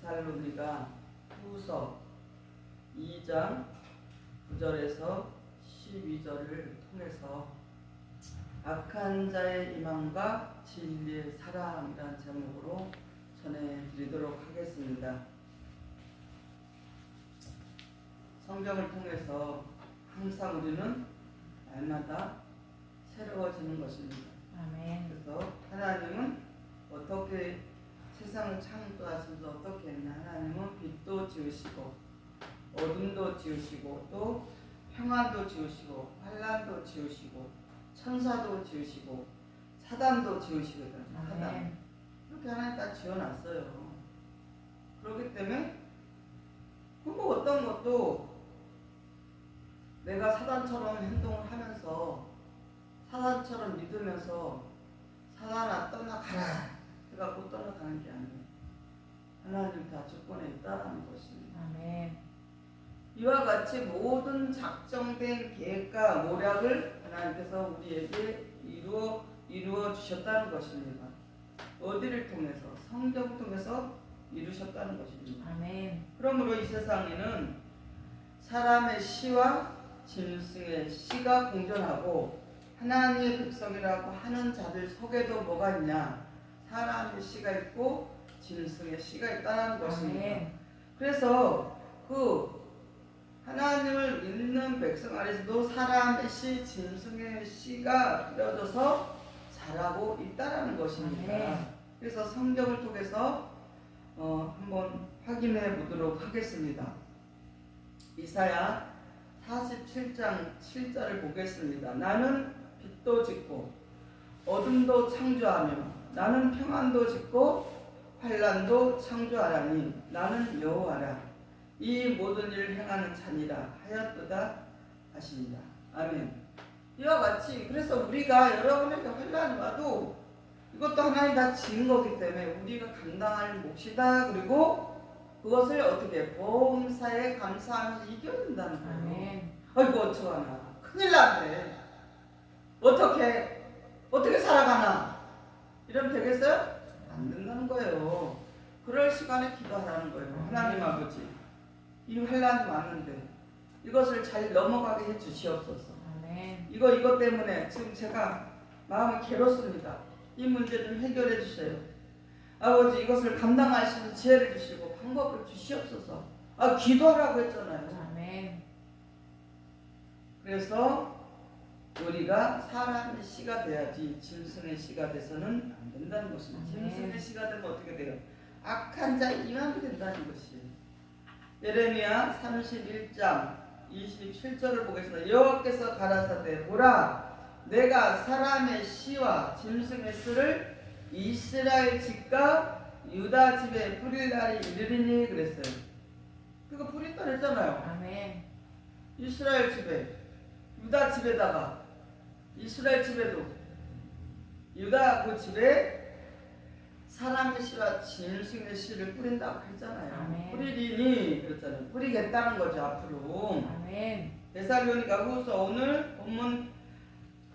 데살로니가 후서 2장 9절에서 12절을 통해서 악한 자의 임함과 진리의 사랑이라는 제목으로 전해드리도록 하겠습니다. 성경을 통해서 항상 우리는 날마다 새로워지는 것입니다. 아멘. 그래서 하나님은 어떻게 세상을 창조하시면서 어떻게 했냐? 하나님은 빛도 지으시고 어둠도 지으시고 또 평안도 지으시고 환란도 지으시고 천사도 지으시고 사단도 지으시거든요. 사단. 이렇게 하나님 다 지어놨어요. 그렇기 때문에 뭐 어떤 것도 내가 사단처럼 행동을 하면서 사단처럼 믿으면서 사단아 떠나가라 해갖고 떠나가는 게 아니에요. 하나님 다 주권에 있다라는 것입니다. 아멘. 이와 같이 모든 작정된 계획과 모략을 하나님께서 우리에게 이루어 주셨다는 것입니다. 어디를 통해서? 성경을 통해서 이루셨다는 것입니다. 아멘. 그러므로 이 세상에는 사람의 시와 짐승의 시가 공존하고 하나님의 백성이라고 하는 자들 속에도 뭐가 있냐? 사람의 시가 있고 짐승의 시가 있다는 것입니다. 아멘. 그래서 그 하나님을 믿는 백성 안에서도 사람의 시, 짐승의 시가 이루어져서 자라고 있다는 것입니다. 아멘. 그래서 성경을 통해서 한번 확인해 보도록 하겠습니다. 이사야 47장 7절을 보겠습니다. 나는 빛도 짓고 어둠도 창조하며 나는 평안도 짓고 환란도 창조하라니 나는 여호와라. 이 모든 일을 행하는 자니라 하였도다 하십니다. 아멘. 이와 같이 그래서 우리가 여러분에게 환란이 와도 이것도 하나님 다 지은 거기 때문에 우리가 감당할 몫이다. 그리고 그것을 어떻게 범사에 감사하면서 이겨야 된다는 거예요. 아멘. 아이고 어떡하나 큰일 났네. 어떻게 살아가나 이러면 되겠어요? 안 된다는 거예요. 그럴 시간에 기도하라는 거예요. 하나님 아버지 이 환란이 왔는데 이것을 잘 넘어가게 해 주시옵소서. 아멘. 이것 때문에 지금 제가 마음이 괴롭습니다. 이 문제 좀 해결해 주세요. 아버지 이것을 감당할 수 있는 지혜를 주시고 방법을 주시옵소서. 기도하라고 했잖아요. 아멘. 그래서 우리가 사람의 씨가 돼야지 짐승의 씨가 돼서는 안 된다는 것입니다. 짐승의 씨가 되면 어떻게 돼요? 악한 자의 임함이 된다는 것이에요. 예레미야 31장 27절을 보겠습니다. 여호와께서 가라사대 보라 내가 사람의 씨와 짐승의 씨를 이스라엘 집과 유다 집에 뿌릴 날이 이르리니 그랬어요. 그거 뿌린다 했잖아요. 아멘. 이스라엘 집에 유다 집에다가 이스라엘 집에도 유다 그 집에 사람의 씨와 짐승의 씨를 뿌린다고 했잖아요. 아멘. 뿌리리니 그랬잖아요. 뿌리겠다는 거죠 앞으로. 아멘. 데살로니가 후서 오늘 본문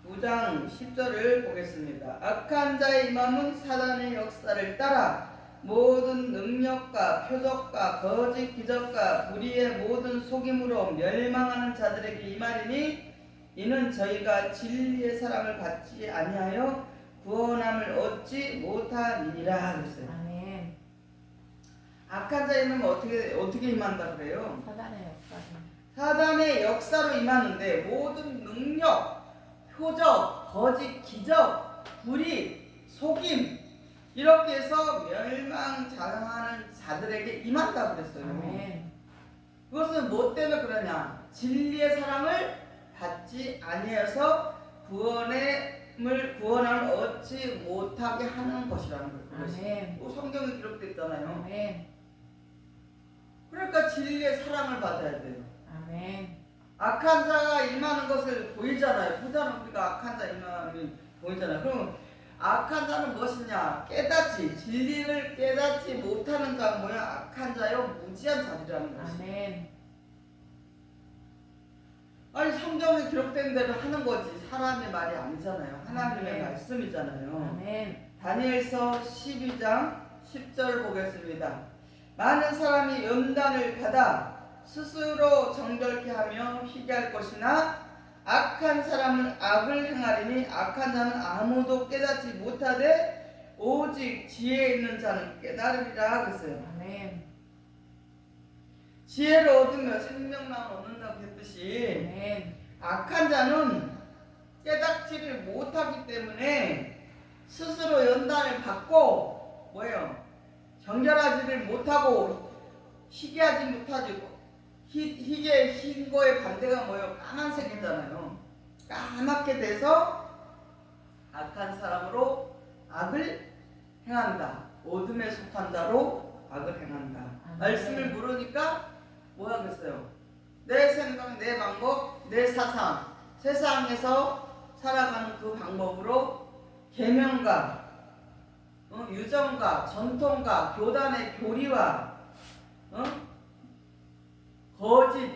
9장 10절을 보겠습니다. 악한 자의 임함은 사단의 역사를 따라 모든 능력과 표적과 거짓 기적과 불의의 모든 속임으로 멸망하는 자들에게 임하리니 이는 저희가 진리의 사랑을 받지 아니하여 구원함을 얻지 못하니라 그랬어요. 아멘. 악한 자의 임함은 어떻게 임한다 그래요? 사단의 역사를. 사단의 역사로 임하는데 모든 능력, 표적, 거짓, 기적, 불의, 속임 이렇게 해서 멸망자하는 자들에게 임한다고 그랬어요. 아멘. 그것은 뭐 때문에 그러냐? 진리의 사랑을 받지 아니해서 구원함을 얻지 못하게 하는 것이라는 거예요. 아멘. 또 성경에 기록되어 있잖아요. 아멘. 그러니까 진리의 사랑을 받아야 돼요. 아멘. 악한 자가 임하는 것을 보이잖아요. 보잖아 우리가 악한 자 임하는 보이잖아요. 그럼 악한 자는 무엇이냐? 진리를 깨닫지 못하는 자가 뭐야? 악한 자요 무지한 자들이라는 것이. 아멘. 아니 성경에 기록된 대로 하는 거지 사람의 말이 아니잖아요. 하나님의 아멘. 말씀이잖아요. 아멘. 다니엘서 12장 10절 보겠습니다. 많은 사람이 연단을 받아 스스로 정결케 하며 희귀할 것이나 악한 사람은 악을 행하리니 악한 자는 아무도 깨닫지 못하되 오직 지혜 있는 자는 깨달으리라 그랬어요. 아멘. 지혜를 얻으면 생명만 얻는다고 했듯이 아멘. 악한 자는 깨닫지를 못하기 때문에 스스로 연단을 받고 뭐예요? 정결하지를 못하고 희귀하지 못하지. 희게 흰 거의 반대가 뭐예요? 까만색이잖아요. 까맣게 돼서 악한 사람으로 악을 행한다. 어둠에 속한 자로 악을 행한다. 말씀을 물으니까 뭐라 그랬어요? 내 생각, 내 방법, 내 사상, 세상에서 살아가는 그 방법으로 계명과 유정과 전통과 교단의 교리와 거짓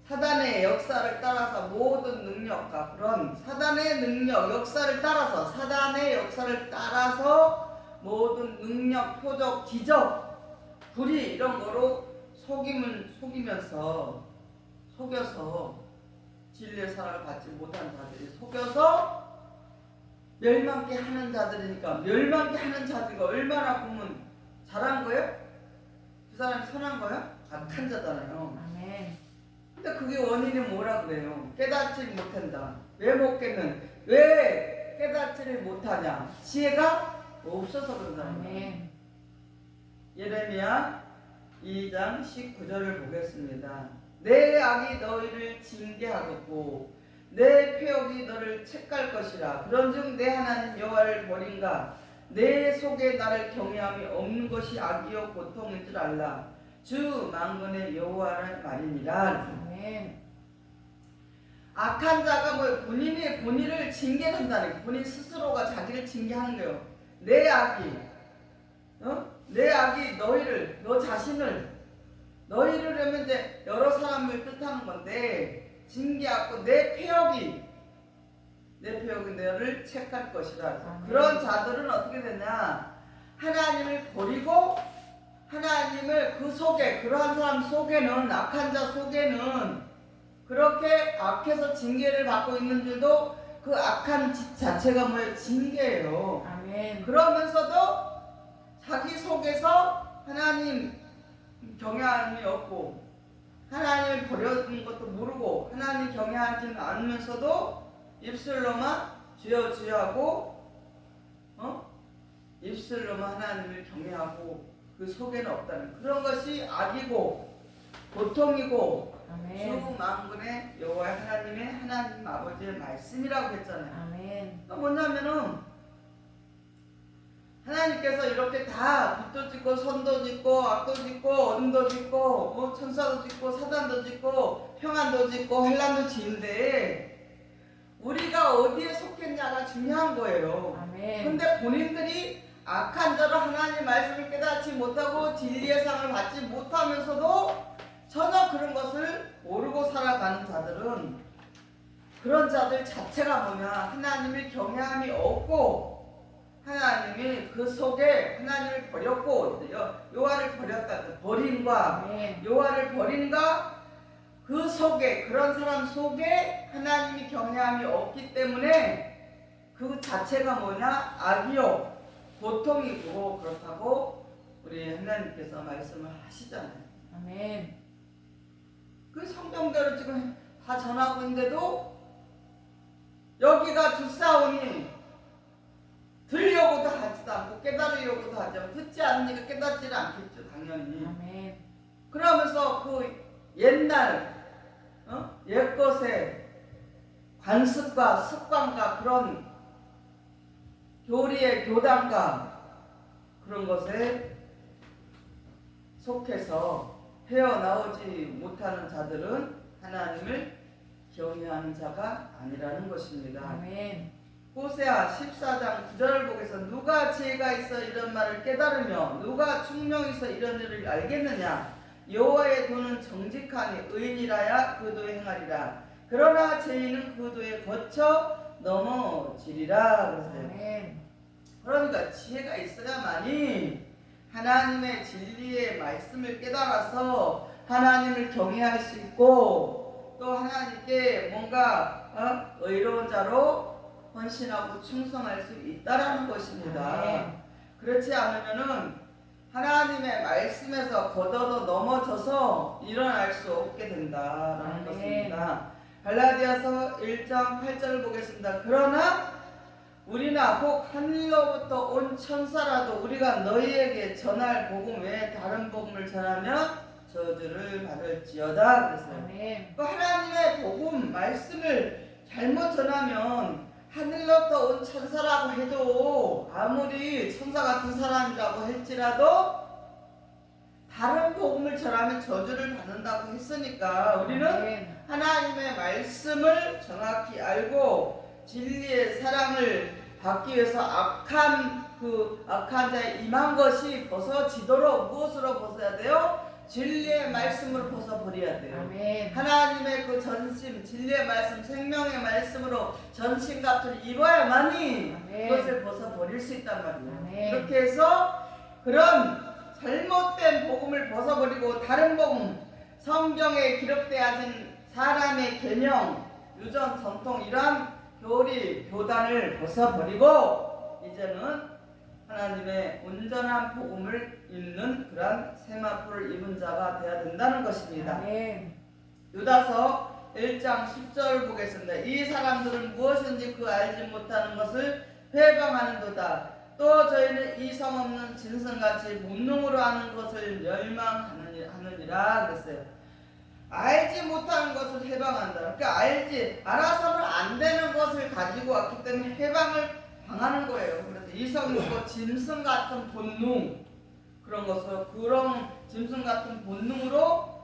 사단의 역사를 따라서 모든 능력과 그런 사단의 능력 역사를 따라서 모든 능력, 표적, 기적, 불의 이런 거로 속이면서 속여서 진리의 사랑을 받지 못한 자들이 속여서 멸망케 하는 자들이니까 멸망케 하는 자들이 얼마나 보면 잘한 거예요? 그 사람이 선한 거예요? 악한 자잖아요. 아멘. 근데 그게 원인이 뭐라 그래요? 깨닫지 못한다. 왜 못 깨는? 왜 깨닫지를 못하냐? 지혜가 없어서 그런다는 거예요. 아멘. 예레미야 2장 19절을 보겠습니다. 내 악이 너희를 징계하겠고 내 표역이 너를 책갈 것이라. 그런즉 내 하나님 여호와를 버린가? 내 속에 나를 경외함이 없는 것이 악이요 고통인 줄 알라. 주 만군의 여호와란 말이니라. 아멘. 악한 자가 뭐 본인을 징계한다는 거예요. 본인 스스로가 자기를 징계하는 거예요. 내 악이 너 자신을 너희를 하면 이제 여러 사람을 뜻하는 건데 징계하고 내 표역이 너를 책할 것이라. 그런 자들은 어떻게 되냐? 하나님을 버리고 하나님을 그 속에 그러한 사람 속에는 악한 자 속에는 그렇게 악해서 징계를 받고 있는 줄도 그 악한 짓 자체가 뭐예요? 징계예요. 아멘. 그러면서도 자기 속에서 하나님 경외함이 없고 하나님을 버려둔 것도 모르고 하나님 경외하지는 않으면서도 입술로만 주여 주여 하고 입술로만 하나님을 경외하고 그 속에는 없다는 그런 것이 악이고 고통이고 아멘. 주 만군의 여호와 하나님의 하나님 아버지의 말씀이라고 했잖아요. 아멘. 또 뭐냐면은 하나님께서 이렇게 다 빛도 짓고 선도 짓고 악도 짓고 어둠도 짓고 천사도 짓고 사단도 짓고 평안도 짓고 환난도 짓는데 우리가 어디에 속했냐가 중요한 거예요. 아멘. 근데 본인들이 악한 자로 하나님의 말씀을 깨닫지 못하고 진리의 상을 받지 못하면서도 전혀 그런 것을 모르고 살아가는 자들은 그런 자들 자체가 뭐냐? 하나님을 경외함이 없고 하나님이 그 속에 하나님을 버렸고 여호와를 버렸다. 버림과 아멘. 여호와를 버린가 그 속에 그런 사람 속에 하나님이 경외함이 없기 때문에 그 자체가 뭐냐? 악이요 고통이고 그렇다고 우리 하나님께서 말씀을 하시잖아요. 아멘. 그 성경대로 지금 다 전하고 있는데도 여기가 두싸우니 들으려고도 하지도 않고 깨달으려고도 하지 않고 듣지 않으니까 깨닫지를 않겠죠. 당연히. 아멘. 그러면서 그 옛날 옛것의 관습과 습관과 그런 교리의 교단과 그런 것에 속해서 헤어나오지 못하는 자들은 하나님을 경외하는 자가 아니라는 것입니다. 아멘. 호세아 14장 9절을 보겠어. 누가 지혜가 있어 이런 말을 깨달으며 누가 총명이 있어 이런 일을 알겠느냐? 여호와의 도는 정직하니 의인이라야 그 도에 행하리라. 그러나 죄인은 그 도에 거쳐 넘어지리라. 그랬어요. 아멘. 그러니까 지혜가 있어야만이 하나님의 진리의 말씀을 깨달아서 하나님을 경외할 수 있고 또 하나님께 뭔가 의로운 자로 헌신하고 충성할 수 있다라는 것입니다. 아멘. 그렇지 않으면은 하나님의 말씀에서 걷어도 넘어져서 일어날 수 없게 된다라는 아멘. 것입니다. 갈라디아서 1장 8절을 보겠습니다. 그러나 우리나 혹 하늘로부터 온 천사라도 우리가 너희에게 전할 복음 외에 다른 복음을 전하면 저주를 받을지어다 그랬어요. 아멘. 그 하나님의 복음 말씀을 잘못 전하면 하늘로부터 온 천사라고 해도 아무리 천사 같은 사람이라고 할지라도 다른 복음을 전하면 저주를 받는다고 했으니까 우리는 아멘. 하나님의 말씀을 정확히 알고 진리의 사랑을 받기 위해서 악한 자에 임한 것이 벗어지도록 무엇으로 벗어야 돼요? 진리의 말씀으로 벗어버려야 돼요. 아멘. 하나님의 그 전심, 진리의 말씀, 생명의 말씀으로 전신갑주를 입어야만이 아멘. 그것을 벗어버릴 수 있단 말이에요. 아멘. 그렇게 해서 그런 잘못된 복음을 벗어버리고 다른 복음, 성경에 기록되어진 사람의 계명, 유전, 전통 이러한 교리, 교단을 벗어버리고 이제는 하나님의 온전한 복음을 입는 그러한 세마포를 입은 자가 되어야 된다는 것입니다. 아멘. 유다서 1장 10절 보겠습니다. 이 사람들은 무엇인지 그 알지 못하는 것을 회방하는도다. 또 저희는 이성 없는 짐승같이 본능으로 하는 것을 멸망하느니라 그랬어요. 알지 못하는 것을 해방한다. 그러니까 알아서는 안 되는 것을 가지고 왔기 때문에 해방을 당하는 거예요. 그래서 이성 있고 짐승 같은 본능 그런 짐승 같은 본능으로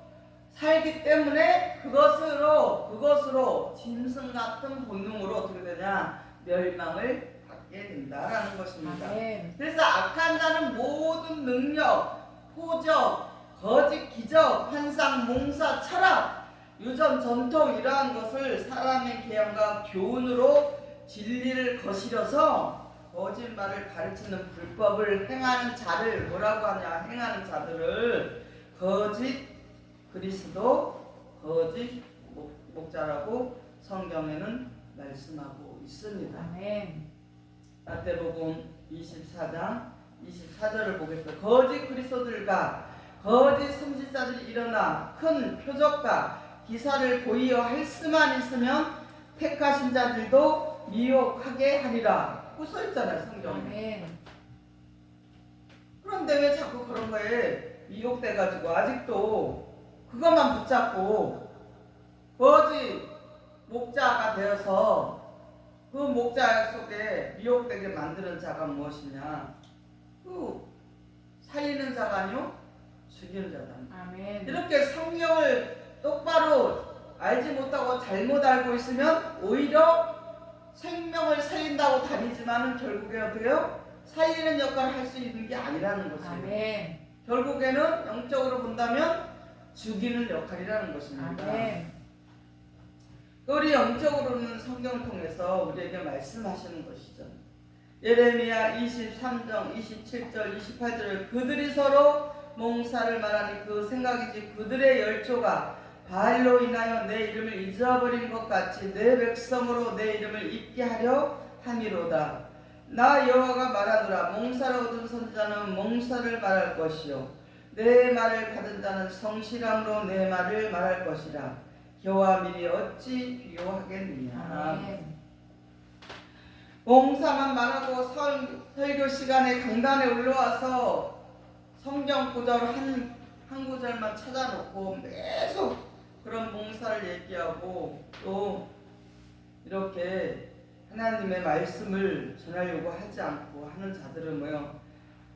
살기 때문에 그것으로 짐승 같은 본능으로 어떻게 되냐 멸망을 받게 된다라는 것입니다. 아멘. 그래서 악한 자는 모든 능력, 포적, 거짓, 기적, 환상, 몽사, 철학, 유전, 전통 이러한 것을 사람의 계양과 교훈으로 진리를 거스려서 거짓말을 가르치는 불법을 행하는 자를 뭐라고 하냐? 행하는 자들을 거짓 그리스도, 거짓 목자라고 성경에는 말씀하고 있습니다. 아멘. 마태복음 24장 24절을 보겠습니다. 거짓 그리스도들과 거짓 선지자들이 일어나 큰 표적과 기사를 보이어 할 수만 있으면 택하신 자들도 미혹하게 하리라. 써 있잖아요, 성경에. 아멘. 그런데 왜 자꾸 그런 거에 미혹돼가지고 아직도 그것만 붙잡고 거짓 목자가 되어서 그 목자 속에 미혹되게 만드는 자가 무엇이냐? 그 살리는 자가 아니요? 죽이는 자다. 아멘. 이렇게 성경을 똑바로 알지 못하고 잘못 알고 있으면 오히려 생명을 살린다고 다니지만은 결국에 어때요? 살리는 역할을 할 수 있는 게 아니라는 것이에요. 아멘. 결국에는 영적으로 본다면 죽이는 역할이라는 것입니다. 아멘. 우리 영적으로는 성경을 통해서 우리에게 말씀하시는 것이죠. 예레미야 23장 27절 28절을 그들이 서로 몽사를 말하니 그 생각이지 그들의 열조가 바알로 인하여 내 이름을 잊어버린 것 같이 내 백성으로 내 이름을 잊게 하려 함이로다. 나 여호와가 말하노라. 몽사를 얻은 선지자는 몽사를 말할 것이요 내 말을 받은 자는 성실함으로 내 말을 말할 것이라. 겨와 밀이 어찌 비교하겠느냐. 아멘. 몽사만 말하고 설교 시간에 강단에 올라와서 성경 구절 한 구절만 찾아놓고 계속 그런 몽사를 얘기하고 또 이렇게 하나님의 말씀을 전하려고 하지 않고 하는 자들은 뭐요?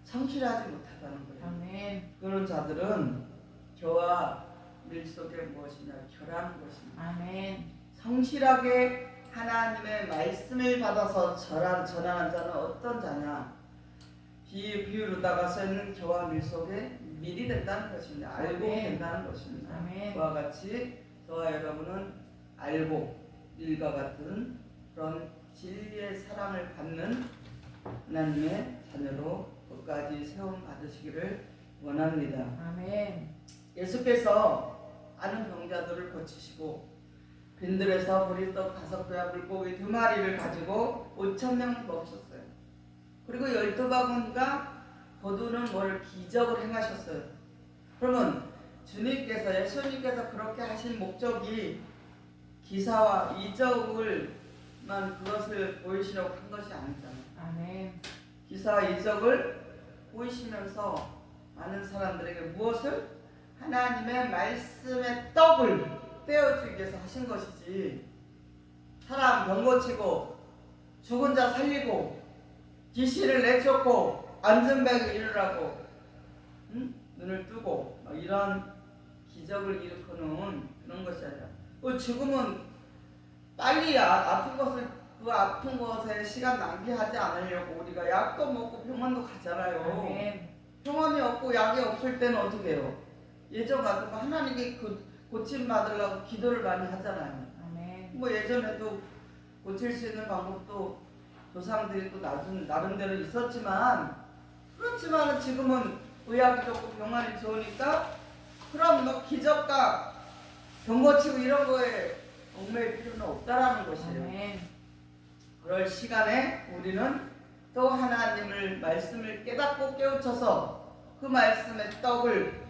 성실하지 못하다는 거예요. 아멘. 그런 자들은 겨와 밀 속에 무엇이냐? 결하는 것입니다. 아멘. 성실하게 하나님의 말씀을 받아서 전하는 자는 어떤 자냐? 비유로다가 써있는 겨와 밀 속에 밀이 된다는 것입니다. 알고 아멘. 된다는 것입니다. 아멘. 그와 같이 저와 여러분은 알고 밀과 같은 그런 진리의 사랑을 받는 하나님의 자녀로 끝까지 세움 받으시기를 원합니다. 아멘. 예수께서 많은 병자들을 고치시고 빈들에서 보리떡 5개와 물고기 2마리를 가지고 5,000명 먹으셨어요. 그리고 12바구니가 거두는 뭘 기적을 행하셨어요. 그러면 주님께서 예수님께서 그렇게 하신 목적이 기사와 이적을만 그것을 보이시려고 한 것이 아니잖아요. 아멘. 기사와 이적을 보이시면서 많은 사람들에게 무엇을? 하나님의 말씀의 떡을 떼어주기 위해서 하신 것이지, 사람 병 고치고 죽은 자 살리고 귀신을 내쫓고 안전병을 일으라고 눈을 뜨고 막 이런 기적을 일으키는 그런 것이 아니라, 죽으면 빨리 아픈 것을 그 아픈 것에 시간 낭비하지 않으려고 우리가 약도 먹고 병원도 가잖아요. 아멘. 병원이 없고 약이 없을 때는 어떻게 해요? 예전 같으면 하나님께 고침 받으려고 기도를 많이 하잖아요. 아멘. 뭐 예전에도 고칠 수 있는 방법도 조상들이 또 나름대로 있었지만, 그렇지만 지금은 의학이 좋고 병원이 좋으니까 그럼 뭐 기적과 병 고치고 이런 거에 얽매일 필요는 없다라는 것이에요. 아멘. 그럴 시간에 우리는 또 하나님을 말씀을 깨닫고 깨우쳐서 그 말씀의 떡을,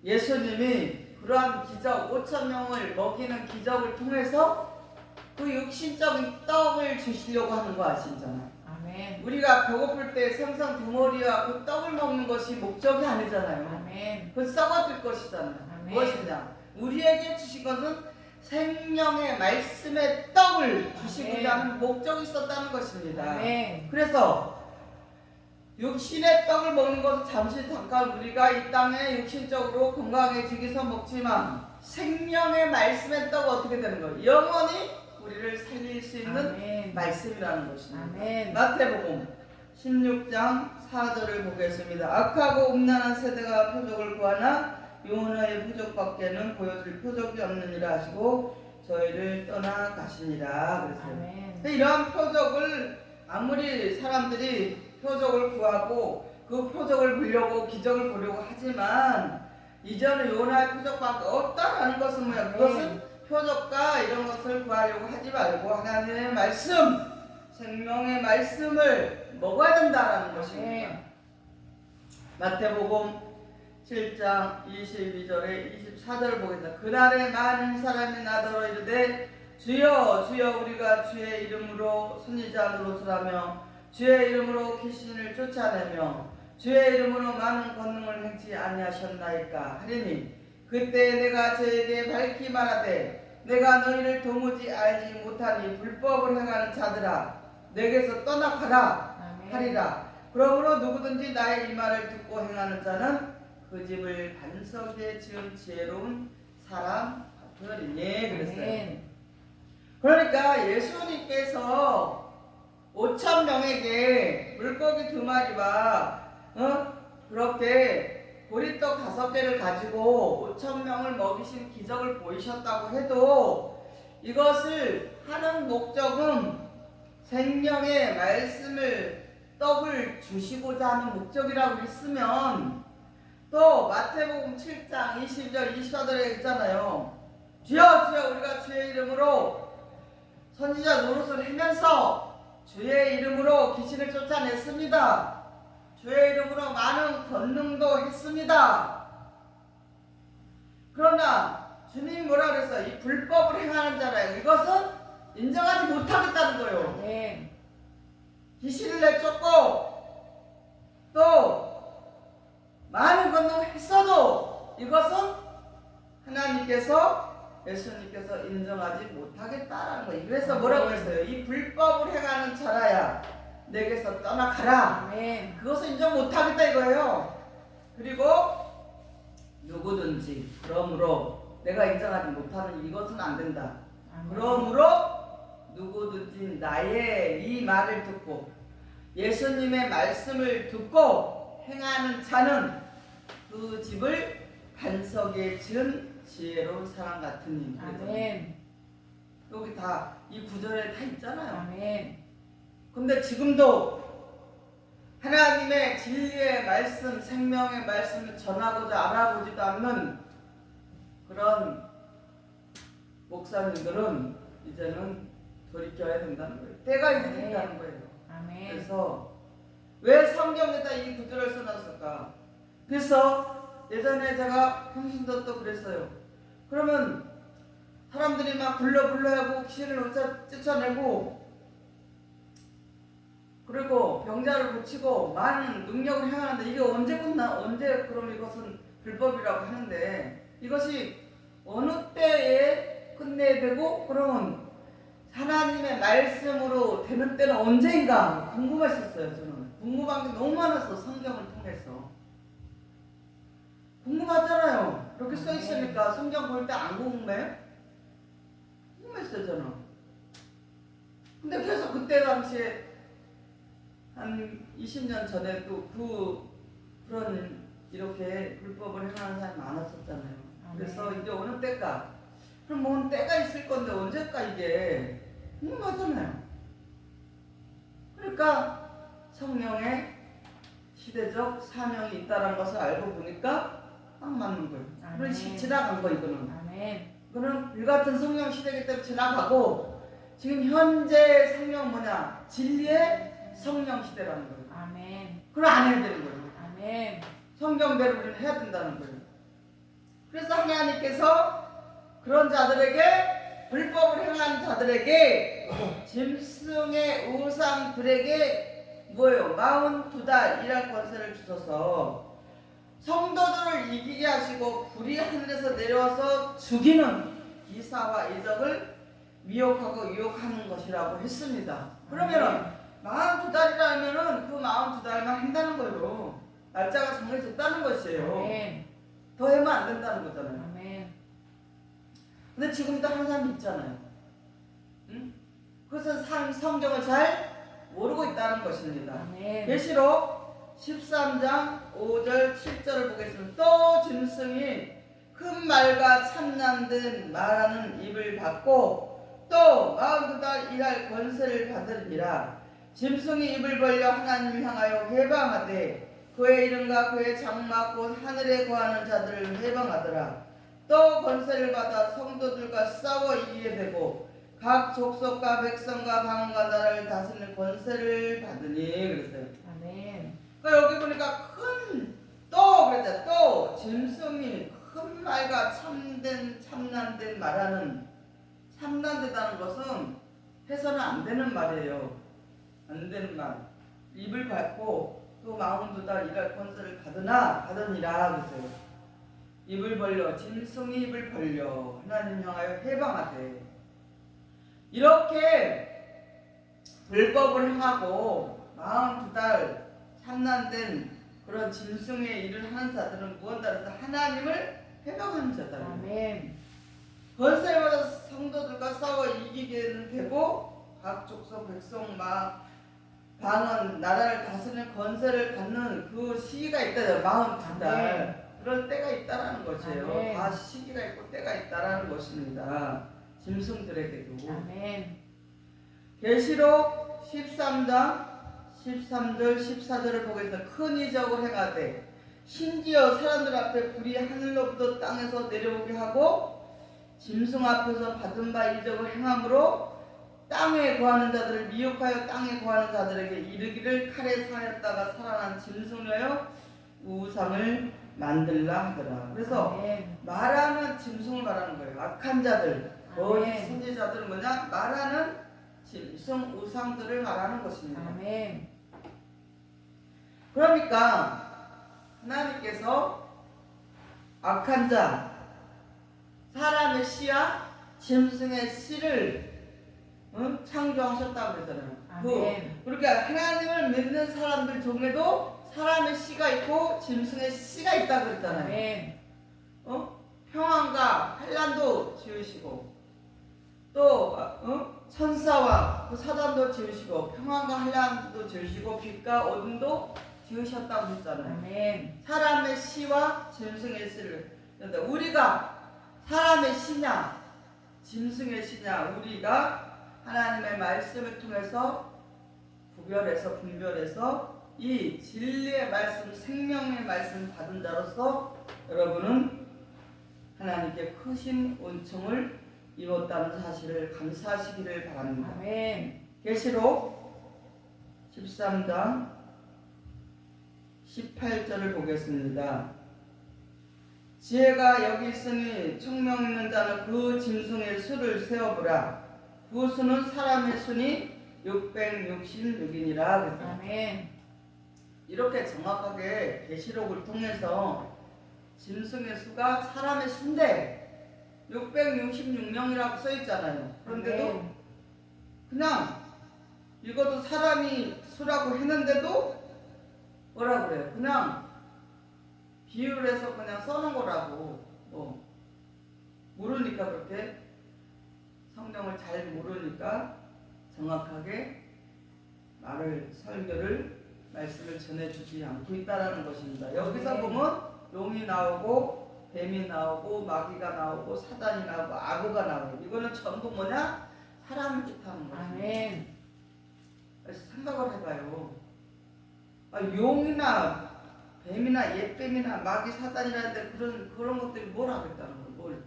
예수님이 그러한 기적 5,000명을 먹이는 기적을 통해서 그 육신적인 떡을 주시려고 하는 거 아시잖아요. 아멘. 우리가 배고플 때 생선 두머리와 그 떡을 먹는 것이 목적이 아니잖아요. 아멘. 그 썩어질 것이잖아요. 아멘. 무엇이냐? 우리에게 주신 것은 생명의 말씀의 떡을 주시고자 하는 목적이 있었다는 것입니다. 아멘. 그래서 육신의 떡을 먹는 것은 잠깐 우리가 이 땅에 육신적으로 건강해지기 위해서 먹지만, 생명의 말씀의 떡은 어떻게 되는 거예요? 영원히 우리를 살릴 수 있는 아멘. 말씀이라는 것입니다. 아멘. 마태복음 16장 4절을 보겠습니다. 악하고 음란한 세대가 표적을 구하나 요나의 표적밖에는 보여줄 표적이 없느니라 하시고 저희를 떠나가시니라 그랬어요. 아멘. 이러한 표적을 아무리 사람들이 표적을 구하고 그 표적을 보려고 기적을 보려고 하지만, 이전에 요나의 표적밖에 없다라는 것은 뭐야? 그것은 표적과 이런 것을 구하려고 하지 말고 하나님의 말씀, 생명의 말씀을 먹어야 된다라는 것입니다. 마태복음 7장 22절에 24절을 보겠습니다. 그날에 많은 사람이 나더러 이르되 주여 주여 우리가 주의 이름으로 선지자 노릇을하며 주의 이름으로 귀신을 쫓아내며 주의 이름으로 많은 권능을 행치 아니하셨나이까 하리니, 그때 내가 저에게 밝히 말하되 내가 너희를 도무지 알지 못하니 불법을 행하는 자들아 내게서 떠나가라 아멘. 하리라. 그러므로 누구든지 나의 이 말을 듣고 행하는 자는 그 집을 반석에 지은 지혜로운 사람 같으리니 그랬어요. 아멘. 그러니까 예수님께서 5,000명에게 물고기 2마리와 그렇게 보리떡 5개를 가지고 5,000명을 먹이신 기적을 보이셨다고 해도, 이것을 하는 목적은 생명의 말씀을 떡을 주시고자 하는 목적이라고 했으면, 또 마태복음 7장 20절 24절에 있잖아요. 주여 주여 우리가 주의 이름으로 선지자 노릇을 하면서 주의 이름으로 귀신을 쫓아냈습니다. 주의 이름으로 많은 권능도 했습니다. 그러나 주님이 뭐라 그랬어요? 이 불법을 행하는 자라요. 이것은 인정하지 못하겠다는 거예요. 아멘. 귀신을 내쫓고 또 많은 권능을 했어도 이것은 하나님께서, 예수님께서 인정하지 못하겠다라는 거예요. 그래서 뭐라고 했어요? 이 불법을 행하는 자라야 내게서 떠나가라. 아멘. 그것을 인정 못하겠다 이거예요. 그리고 누구든지, 그러므로 내가 인정하지 못하는 이것은 안 된다. 아멘. 그러므로 누구든지 나의 이 말을 듣고 예수님의 말씀을 듣고 행하는 자는 그 집을 반석에 지은 지혜로운 사람 같으니. 아멘. 여기 다 이 구절에 다 있잖아요. 아멘. 근데 지금도 하나님의 진리의 말씀, 생명의 말씀을 전하고자 알아보지도 않는 그런 목사님들은 이제는 돌이켜야 된다는 거예요. 때가 이제 된다는 거예요. 아멘. 그래서 왜 성경에다 이 구절을 써놨을까? 그래서 예전에 제가 평신도 그랬어요. 그러면 사람들이 막 불러하고 귀신을 쫓아내고 그리고 병자를 고치고 많은 능력을 행하는데 이게 언제 끝나? 언제 그럼 이것은 불법이라고 하는데 이것이 어느 때에 끝내야 되고 그러면 하나님의 말씀으로 되는 때는 언제인가 궁금했었어요. 저는 궁금한 게 너무 많아서 성경을 통해서 궁금하잖아요. 이렇게 써 있으니까 성경 볼 때 안 궁금해요? 궁금했어요 저는. 근데 계속 그때 당시에 한 20년 전에도 그런 이렇게 불법을 행하는 사람이 많았었잖아요. 그래서 이제 어느 때가 그럼 뭔 때가 있을 건데 언제까 이게 궁금하잖아요. 그러니까 성령의 시대적 사명이 있다는 것을 알고 보니까 딱 맞는 거예요. 그런 지나간 거 이거는. 아멘. 이거는 불같은 성령 시대이기 때문에 지나가고 지금 현재 성령 뭐냐? 진리의 성령 시대라는 거예요. 아멘. 그걸 안 해야 되는 거예요. 아멘. 성경대로 우리는 해야 된다는 거예요. 그래서 하나님께서 그런 자들에게 불법을 행한 자들에게 짐승의 우상들에게 뭐예요? 42달 일할 권세를 주셔서 성도들을 이기게 하시고 불이 하늘에서 내려와서 죽이는 기사와 이적을 미혹하고 유혹하는 것이라고 했습니다. 그러면은 42달이라면은 그 42달만 한다는 거예요. 날짜가 정해졌다는 것이에요. 아멘. 더 하면 안 된다는 거잖아요. 아멘. 근데 지금도 한 사람이 있잖아요. 응? 그것은 성경을 잘 모르고 있다는 것입니다. 아멘. 계시록 13장 5절 7절을 보겠습니다. 또 짐승이 큰 말과 참남된 말하는 입을 받고 또 42달 일할 권세를 받으리라. 짐승이 입을 벌려 하나님을 향하여 회방하되 그의 이름과 그의 장막 곧 하늘에 거하는 자들을 회방하더라. 또 권세를 받아 성도들과 싸워 이기게 되고 각 족속과 백성과 방언과 나라를 다스리는 권세를 받으니 그랬어요. 아멘. 그러니까 여기 보니까 또 그랬죠. 또 짐승이 큰 말과 참난된 말하는 참난되다는 것은 해서는 안 되는 말이에요. 안 되는 말. 입을 밟고 또 42달 일할 권세를 받으니라 그랬어요. 입을 벌려 짐승이 입을 벌려 하나님 향하여 해방하되 이렇게 불법을 행하고 42달 참난된 그런 짐승의 일을 하는 자들은 무언가 해서 하나님을 해방하는 자다. 아멘. 권세를 받아 성도들과 싸워 이기게 되고 각 족속 백성 방언 나라를 다스리는 권세를 받는 그 시기가 있다. 42달 그럴 때가 있다라는 것이에요. 아멘. 다 시기가 있고 때가 있다라는 것입니다. 짐승들에게도. 아멘. 계시록 13장 13절 14절을 보겠습니다. 큰 이적을 행하되 심지어 사람들 앞에 불이 하늘로부터 땅에서 내려오게 하고 짐승 앞에서 받은 바 이적을 행함으로 땅에 거하는 자들을 미혹하여 땅에 거하는 자들에게 이르기를 칼에 상했다가 살아난 짐승이여 우상을 만들라 하더라. 그래서 아멘. 말하는 짐승을 말하는 거예요. 악한 자들, 거짓 아멘. 선지자들은 뭐냐? 말하는 짐승 우상들을 말하는 것입니다. 아멘. 그러니까 하나님께서 악한 자, 사람의 씨와 짐승의 씨를 창조하셨다고 그러잖아요. 아멘. 그러니까 하나님을 믿는 사람들 중에도 사람의 씨가 있고 짐승의 씨가 있다고 그랬잖아요. 아멘. 평안과 환난도 지으시고 또 천사와 그 사단도 지으시고 평안과 환난도 지으시고 빛과 어둠도 지으셨다고 했잖아요. 아멘. 사람의 씨와 짐승의 씨를. 그런데 우리가 사람의 씨냐 짐승의 씨냐 우리가 하나님의 말씀을 통해서 구별해서 분별해서 이 진리의 말씀, 생명의 말씀 받은 자로서 여러분은 하나님께 크신 은총을 입었다는 사실을 감사하시기를 바랍니다. 아멘. 계시록 13장 18절을 보겠습니다. 지혜가 여기 있으니 청명 있는 자는 그 짐승의 수를 세어보라. 그 수는 사람의 수니 666이니라. 아멘. 이렇게 정확하게 계시록을 통해서 짐승의 수가 사람의 수인데 666명이라고 써 있잖아요. 그런데도 아멘. 그냥 이것도 사람이 수라고 했는데도 뭐라 그래요? 그냥 비유를 해서 그냥 써놓은 거라고. 모르니까 그렇게 성경을 잘 모르니까 정확하게 설교를 말씀을 전해주지 않고 있다라는 것입니다. 여기서 네. 보면 용이 나오고 뱀이 나오고 마귀가 나오고 사단이 나오고 악어가 나와요. 이거는 전부 뭐냐? 사람을 뜻하는 것입니다. 아멘. 그래서 생각을 해봐요. 용이나 뱀이나 옛뱀이나 마귀 사단이라는데 그런 것들이 뭘 하겠다는 거예요?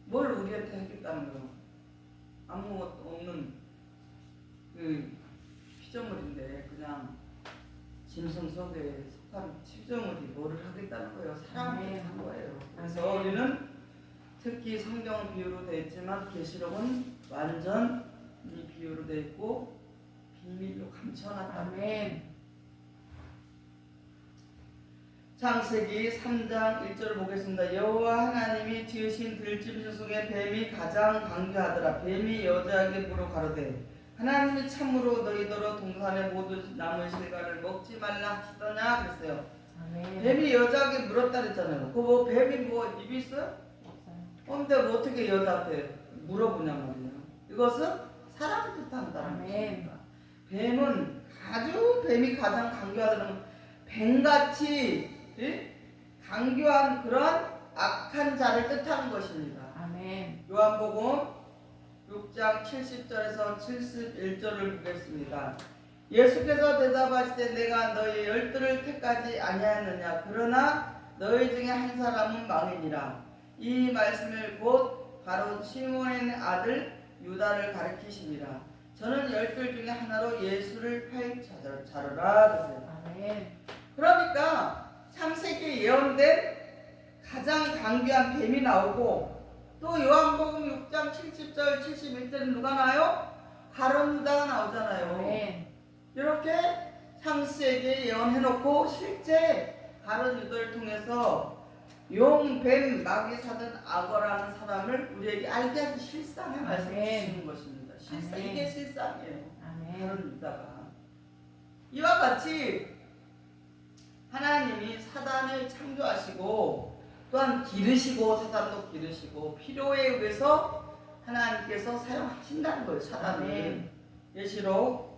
뭘 우리한테 하겠다는 거예요? 아무것도 없는 그 피조물인데 그냥 짐승 속에 속한 피조물이 뭐를 하겠다는 거예요? 사람을 아멘. 뜻한 거예요. 그래서 아멘. 우리는 특히 성경 비유로 되어 있지만 계시록은 완전 이 비유로 되어 있고 비밀로 감춰놨다. 아멘. 창세기 3장 1절을 보겠습니다. 여호와 하나님이 지으신 들짐승 중에 뱀이 가장 강교하더라. 뱀이 여자에게 물어 가로되 하나님이 참으로 너희더러 동산의 모든 나무의 실과를 먹지 말라 하시더냐 그랬어요. 아멘. 뱀이 여자에게 물었다 그랬잖아요. 그 뱀이 입이 있어요? 없어요. 근데 어떻게 여자한테 물어보냐 말이에요. 이것은 사람을 뜻한다는 아멘. 것입니다. 뱀이 가장 강교하다는 뱀같이 강교한 그런 악한 자를 뜻하는 것입니다. 아멘. 요한복음 6장 70절에서 71절을 보겠습니다. 예수께서 대답하시되 내가 너희 열두를 택하지 아니하였느냐 그러나 너희 중에 한 사람은 망이니라. 이 말씀을 곧 바로 시몬의 아들 유다를 가리키시니라. 저는 열둘 중에 하나로 예수를 팔 자로라. 그랬어요. 아멘. 그러니까 창세기에 예언된 가장 강귀한 뱀이 나오고 또 요한복음 6장 70절 71절은 누가 나와요? 가룟 유다가 나오잖아요. 아멘. 이렇게 창세기에 예언해놓고 실제 가룟 유다를 통해서 용, 뱀, 마귀, 사단, 악어라는 사람을 우리에게 알게 하신 실상의 말씀을 주시는 것입니다. 아멘. 이게 실상이에요. 아멘. 가룟 유다가 이와 같이 하나님이 사단을 창조하시고 또한 기르시고 사단도 기르시고 필요에 의해서 하나님께서 사용하신다는 거예요. 사단을. 아멘. 계시록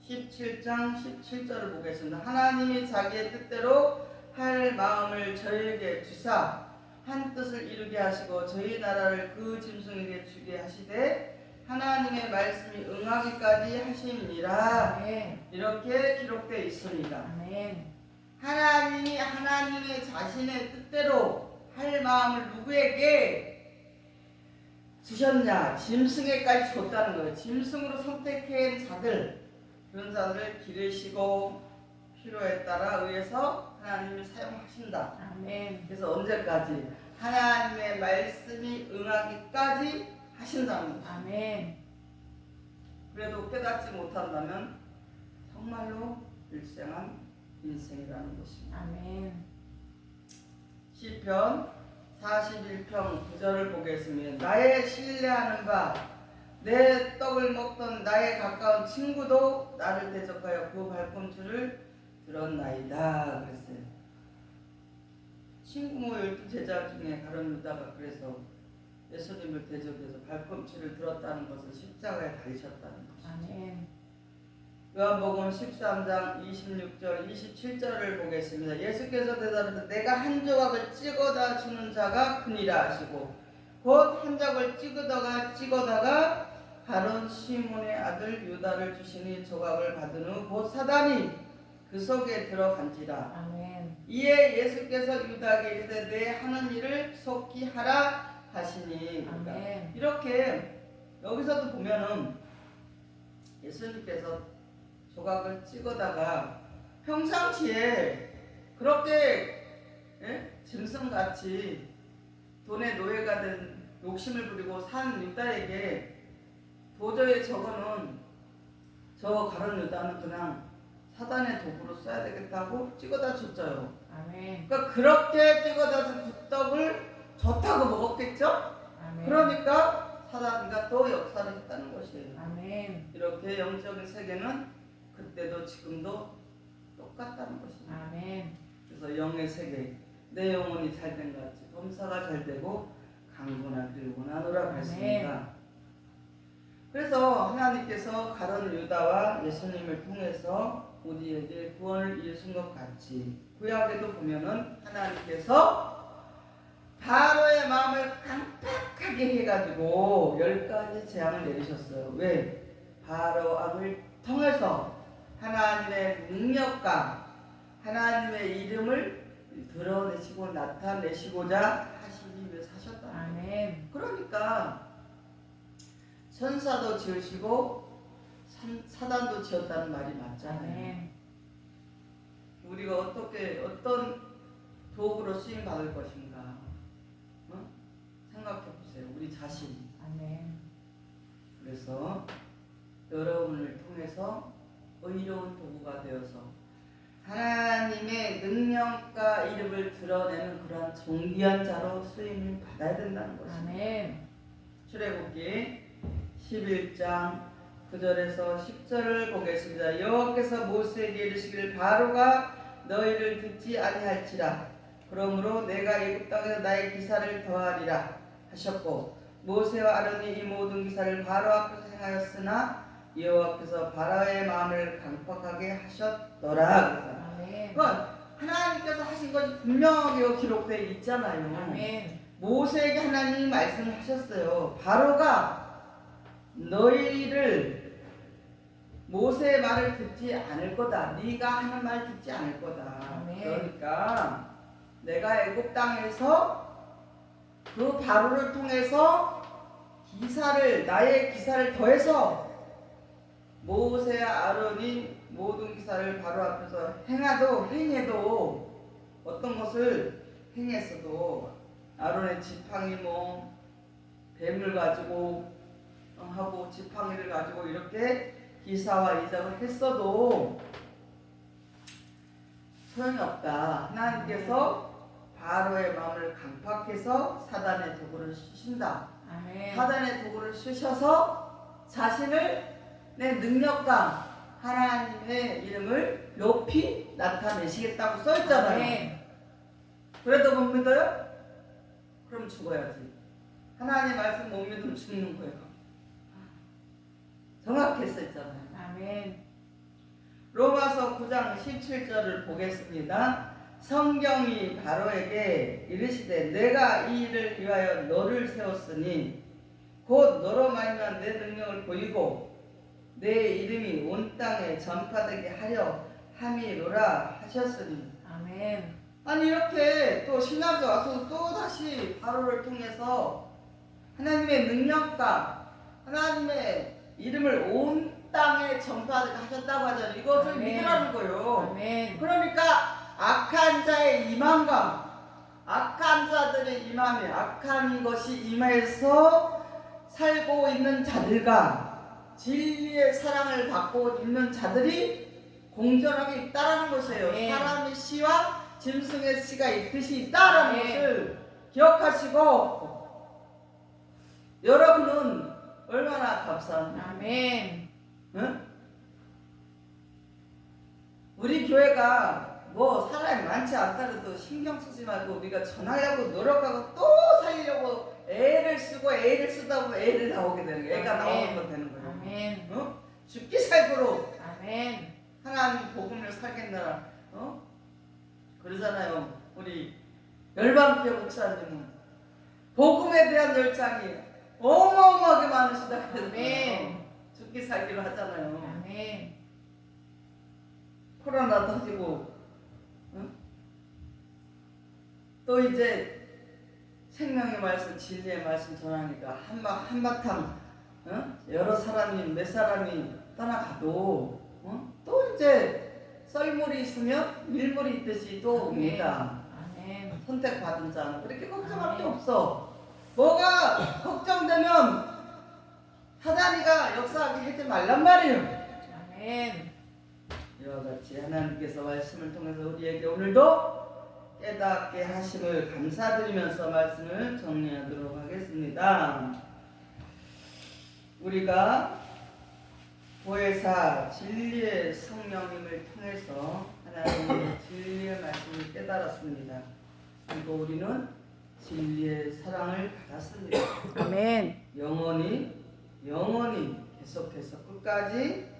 17장 17절을 보겠습니다. 하나님이 자기의 뜻대로 할 마음을 저희에게 주사 한 뜻을 이루게 하시고 저희 나라를 그 짐승에게 주게 하시되 하나님의 말씀이 응하기까지 하심이니라. 아멘. 이렇게 기록되어 있습니다. 아멘. 하나님이 하나님의 자신의 뜻대로 할 마음을 누구에게 주셨냐? 짐승에까지 줬다는 거예요. 짐승으로 선택한 자들, 그런 자들을 기르시고 필요에 따라 의해서 하나님이 사용하신다. 아멘. 그래서 언제까지? 하나님의 말씀이 응하기까지 하신다는 것입니다. 아멘. 그래도 깨닫지 못한다면 정말로 일생한 인생이라는 것입니다. 아멘. 시편 41편 9절을 보겠습니다. 나의 신뢰하는 바 내 떡을 먹던 나의 가까운 친구도 나를 대적하여 그 발꿈치를 들었나이다 그랬어요. 친구 12제자 중에 가룟 유다가 그래서 예수님을 대적해서 발꿈치를 들었다는 것은 십자가에 달리셨다는 것이죠. 아멘. 요한복음 13장 26절 27절을 보겠습니다. 예수께서 대답하되 내가 한 조각을 찍어다 주는 자가 크니라 하시고 곧 한 조각을 찍어다가 바로 시몬의 아들 유다를 주시니 조각을 받은 후 곧 사단이 그 속에 들어간지라. 아멘. 이에 예수께서 유다에게 이르되 내 하는 일을 속히 하라 하시니. 그러니까 아멘. 이렇게 여기서도 보면은 예수님께서 조각을 찍어다가 평상시에 그렇게 짐승같이 돈의 노예가 된 욕심을 부리고 산 유다에게 도저히 저거는 저 가룟 유다는 그냥 사단의 도구로 써야 되겠다고 찍어다 줬어요. 아멘. 그러니까 그렇게 찍어다 준 굿떡을 좋다고 먹었겠죠? 아멘. 그러니까 사단이가 또 역사를 했다는 것이에요. 아멘. 이렇게 영적인 세계는 그때도 지금도 똑같다는 것입니다. 아멘. 그래서 영의 세계, 내 영혼이 잘된 것 같이 범사가 잘되고 강건하기를 원하노라 그랬습니다. 그래서 하나님께서 가룟 유다와 예수님을 통해서 우리에게 구원을 이루신 것 같이 구약에도 보면은 하나님께서 바로의 마음을 강팍하게 해가지고 10가지 재앙을 내리셨어요. 왜? 바로 왕을 통해서 하나님의 능력과 하나님의 이름을 드러내시고 나타내시고자 하시기 위해서 하셨다. 아멘. 그러니까 천사도 지으시고 사단도 지었다는 말이 맞잖아요. 아멘. 우리가 어떤 도구로 쓰임 받을 것인가 생각해 보세요. 우리 자신. 아멘. 그래서 여러분을 통해서 의로운 도구가 되어서 하나님의 능력과 이름을 드러내는 그러한 존귀한 자로 쓰임을 받아야 된다는 것입니다. 아멘. 출애굽기 11장 9절에서 10절을 보겠습니다. 여호와께서 모세에게 이르시기를 바로가 너희를 듣지 아니할지라 그러므로 내가 애굽 땅에서 나의 기사를 더하리라 하셨고 모세와 아론이 이 모든 기사를 바로 앞에서 행하였으나 여호와께서 바로의 마음을 강팍하게 하셨더라. 아멘. 그건 하나님께서 하신 것이 분명하게 기록되어 있잖아요. 아멘. 모세에게 하나님이 말씀하셨어요. 바로가 너희를 모세의 말을 듣지 않을 거다. 네가 하는 말 듣지 않을 거다. 아멘. 그러니까 내가 애굽 땅에서 그 바로를 통해서 나의 기사를 더해서 모세와 아론이 모든 기사를 바로 앞에서 행해도 어떤 것을 행했어도 아론의 지팡이 뱀을 가지고 하고 지팡이를 가지고 이렇게 기사와 이적을 했어도 소용이 없다. 하나님께서 바로의 마음을 강팍해서 사단의 도구를 쓰신다. 아멘. 사단의 도구를 쓰셔서 자신을 내 능력과 하나님의 이름을 높이 나타내시겠다고 써있잖아요. 아멘. 그래도 못 믿어요? 그럼 죽어야지. 하나님 말씀 못 믿으면 죽는 거예요. 정확히 써있잖아요. 아멘. 로마서 9장 17절을 보겠습니다. 성경이 바로에게 이르시되 내가 이 일을 위하여 너를 세웠으니 곧 너로 말미암아 내 능력을 보이고 내 이름이 온 땅에 전파되게 하려 함이로라 하셨으니. 아멘. 아니 이렇게 또 신학에 와서 또 다시 바로를 통해서 하나님의 능력과 하나님의 이름을 온 땅에 전파되게 하셨다고 하잖아요. 이것을 아멘. 믿으라는 거예요. 아멘. 그러니까 악한 자의 임함과 악한 자들의 임함에 악한 것이 임해서 살고 있는 자들과 진리의 사랑을 받고 있는 자들이 공존하게 있다라는 것이에요. 네. 사람의 씨와 짐승의 씨가 있듯이 있다라는 네. 것을 기억하시고 여러분은 얼마나 감사합니까? 아멘. 응? 우리 교회가 사람이 많지 않다라도 신경 쓰지 말고 우리가 전하려고 노력하고 또 살려고 애를 쓰다 보면 애를 나오게 되는 거예요. 애가 나오는 거 되는 거예요. 아멘. 죽기 살고로 아멘. 하나님 복음을 살겠느라 그러잖아요. 우리 열방교 목사님은 복음에 대한 열정이 어마어마하게 많으시다 그러잖아요. 아멘. 죽기 살기로 하잖아요. 아멘. 코로나 터지고 또 이제 생명의 말씀, 진리의 말씀 전하니까 한바탕 여러 사람이 몇 사람이 떠나가도 또 이제 썰물이 있으면 밀물이 있듯이 또 옵니다. 아멘. 선택받은 자는 그렇게 걱정할 게 아멘. 없어. 뭐가 걱정되면 사단이가 역사하게 하지 말란 말이에요. 아멘. 이와 같이 하나님께서 말씀을 통해서 우리에게 오늘도 깨닫게 하심을 감사드리면서 말씀을 정리하도록 하겠습니다. 우리가 보혜사 진리의 성령님을 통해서 하나님의 진리의 말씀을 깨달았습니다. 그리고 우리는 진리의 사랑을 받았습니다. 아멘. 영원히 계속해서 끝까지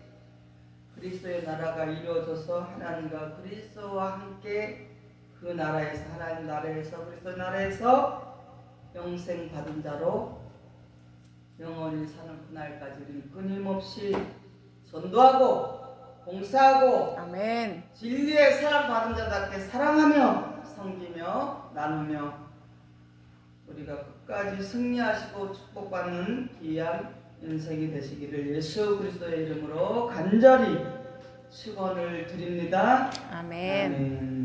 그리스도의 나라가 이루어져서 하나님과 그리스도와 함께 그 나라에서 하나님 나라에서 그리스도 나라에서 영생 받은 자로 영원히 사는 그날까지 우리는 끊임없이 전도하고 봉사하고 아멘. 진리의 사랑 받은 자답게 사랑하며 섬기며 나누며 우리가 끝까지 승리하시고 축복받는 귀한 인생이 되시기를 예수 그리스도의 이름으로 간절히 축원을 드립니다. 아멘. 아멘.